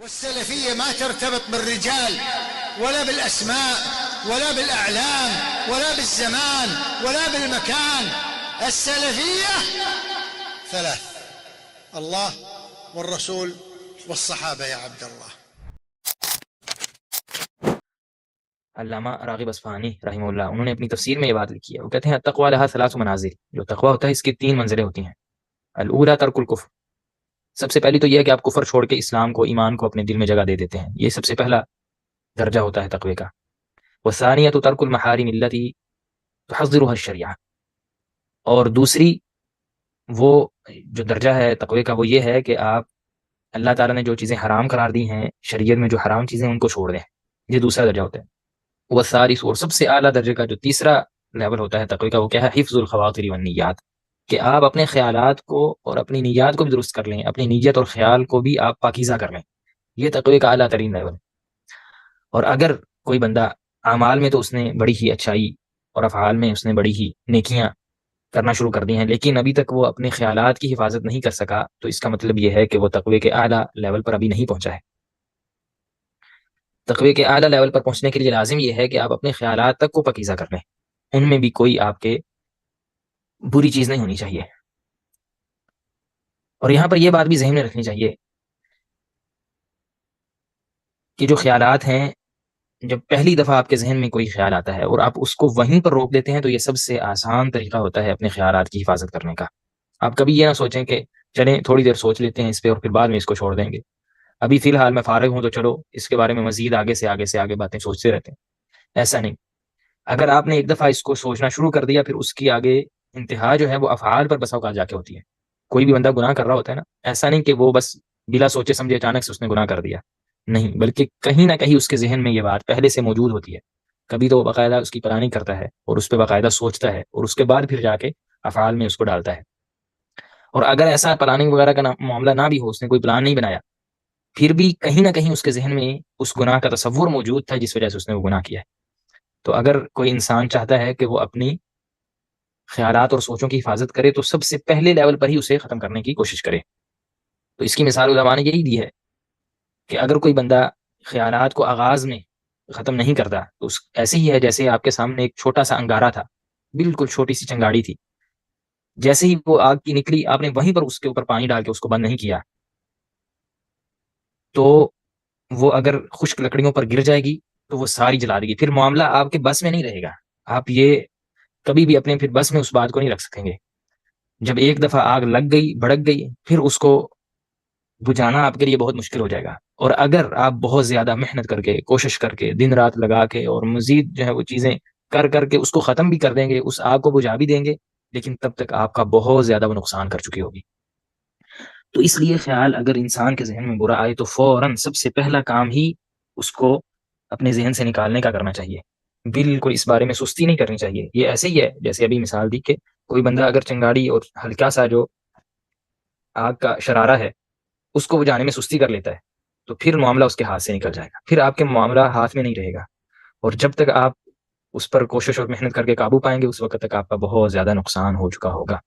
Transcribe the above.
والسلفية ما ترتبط بالرجال ولا بالأسماء ولا بالأعلام ولا بالزمان ولا بالمكان. السلفية ثلاث: الله والرسول والصحابة يا عبد الله. علامہ راغب اصفہانی رحمہ اللہ انہوں نے اپنی تفسیر میں یہ بات لکھی ہے. وہ کہتے ہیں التقویٰ لہا ثلاث منازل. جو تقویٰ ہوتا ہے اس کی 3 منزلیں ہوتی ہیں. الاولی ترک الکفر. سب سے پہلی تو یہ ہے کہ آپ کفر چھوڑ کے اسلام کو، ایمان کو اپنے دل میں جگہ دے دیتے ہیں. یہ سب سے پہلا درجہ ہوتا ہے تقوی کا. والثانیہ ترک المحارم التی تحذرها الشریعہ. اور دوسری وہ جو درجہ ہے تقوی کا وہ یہ ہے کہ آپ اللہ تعالیٰ نے جو چیزیں حرام قرار دی ہیں، شریعت میں جو حرام چیزیں ان کو چھوڑ دیں. یہ دوسرا درجہ ہوتا ہے. والثالث، اور سب سے اعلیٰ درجے کا جو تیسرا لیول ہوتا ہے تقوی کا، وہ کیا ہے؟ حفظ الخواطر والنیات. کہ آپ اپنے خیالات کو اور اپنی نیات کو بھی درست کر لیں، اپنی نیت اور خیال کو بھی آپ پاکیزہ کر لیں. یہ تقوی کا اعلیٰ ترین لیول ہے. اور اگر کوئی بندہ اعمال میں تو اس نے بڑی ہی اچھائی اور افعال میں اس نے بڑی ہی نیکیاں کرنا شروع کر دی ہیں، لیکن ابھی تک وہ اپنے خیالات کی حفاظت نہیں کر سکا، تو اس کا مطلب یہ ہے کہ وہ تقوی کے اعلیٰ لیول پر ابھی نہیں پہنچا ہے. تقوی کے اعلیٰ لیول پر پہنچنے کے لیے لازم یہ ہے کہ آپ اپنے خیالات تک کو پاکیزہ کر لیں. ان میں بھی کوئی آپ کے بری چیز نہیں ہونی چاہیے. اور یہاں پر یہ بات بھی ذہن میں رکھنی چاہیے کہ جو خیالات ہیں، جب پہلی دفعہ آپ کے ذہن میں کوئی خیال آتا ہے اور آپ اس کو وہیں پر روک دیتے ہیں، تو یہ سب سے آسان طریقہ ہوتا ہے اپنے خیالات کی حفاظت کرنے کا. آپ کبھی یہ نہ سوچیں کہ چلیں تھوڑی دیر سوچ لیتے ہیں اس پہ اور پھر بعد میں اس کو چھوڑ دیں گے. ابھی فی الحال میں فارغ ہوں تو چلو اس کے بارے میں مزید آگے سے آگے باتیں سوچتے رہتے ہیں. ایسا نہیں. اگر آپ نے ایک دفعہ اس کو سوچنا شروع کر دیا، پھر اس کی آگے انتہا جو ہے وہ افعال پر بسا اوقات جا کے ہوتی ہے. کوئی بھی بندہ گناہ کر رہا ہوتا ہے نا، ایسا نہیں کہ وہ بس بلا سوچے سمجھے اچانک سے اس نے گناہ کر دیا، نہیں، بلکہ کہیں نہ کہیں اس کے ذہن میں یہ بات پہلے سے موجود ہوتی ہے. کبھی تو وہ باقاعدہ اس کی پلاننگ کرتا ہے اور اس پہ باقاعدہ سوچتا ہے اور اس کے بعد پھر جا کے افعال میں اس کو ڈالتا ہے. اور اگر ایسا پلاننگ وغیرہ کا معاملہ نہ بھی ہو، اس نے کوئی پلان نہیں بنایا، پھر بھی کہیں نہ کہیں اس کے ذہن میں اس گناہ کا تصور موجود تھا جس وجہ سے اس نے وہ گناہ کیا ہے. تو اگر کوئی انسان چاہتا ہے کہ وہ اپنی خیالات اور سوچوں کی حفاظت کرے، تو سب سے پہلے لیول پر ہی اسے ختم کرنے کی کوشش کرے. تو اس کی مثال علماء نے یہی دی ہے کہ اگر کوئی بندہ خیالات کو آغاز میں ختم نہیں کرتا، تو ایسے ہی ہے جیسے آپ کے سامنے ایک چھوٹا سا انگارہ تھا، بالکل چھوٹی سی چنگاڑی تھی. جیسے ہی وہ آگ کی نکلی، آپ نے وہیں پر اس کے اوپر پانی ڈال کے اس کو بند نہیں کیا، تو وہ اگر خشک لکڑیوں پر گر جائے گی تو وہ ساری جلا دے گی. پھر معاملہ آپ کے بس میں نہیں رہے گا. آپ یہ کبھی بھی اپنے پھر بس میں اس بات کو نہیں رکھ سکیں گے. جب ایک دفعہ آگ لگ گئی، بھڑک گئی، پھر اس کو بجھانا آپ کے لیے بہت مشکل ہو جائے گا. اور اگر آپ بہت زیادہ محنت کر کے، کوشش کر کے، دن رات لگا کے اور مزید جو ہے وہ چیزیں کر کے اس کو ختم بھی کر دیں گے، اس آگ کو بجھا بھی دیں گے، لیکن تب تک آپ کا بہت زیادہ وہ نقصان کر چکی ہوگی. تو اس لیے خیال اگر انسان کے ذہن میں برا آئے تو فوراً سب سے پہلا کام ہی اس کو اپنے ذہن سے نکالنے کا کرنا چاہیے. بالکل اس بارے میں سستی نہیں کرنی چاہیے. یہ ایسے ہی ہے جیسے ابھی مثال دی کہ کوئی بندہ اگر چنگاڑی اور ہلکا سا جو آگ کا شرارہ ہے اس کو بجھانے میں سستی کر لیتا ہے، تو پھر معاملہ اس کے ہاتھ سے نکل جائے گا. پھر آپ کے معاملہ ہاتھ میں نہیں رہے گا، اور جب تک آپ اس پر کوشش اور محنت کر کے قابو پائیں گے، اس وقت تک آپ کا بہت زیادہ نقصان ہو چکا ہوگا.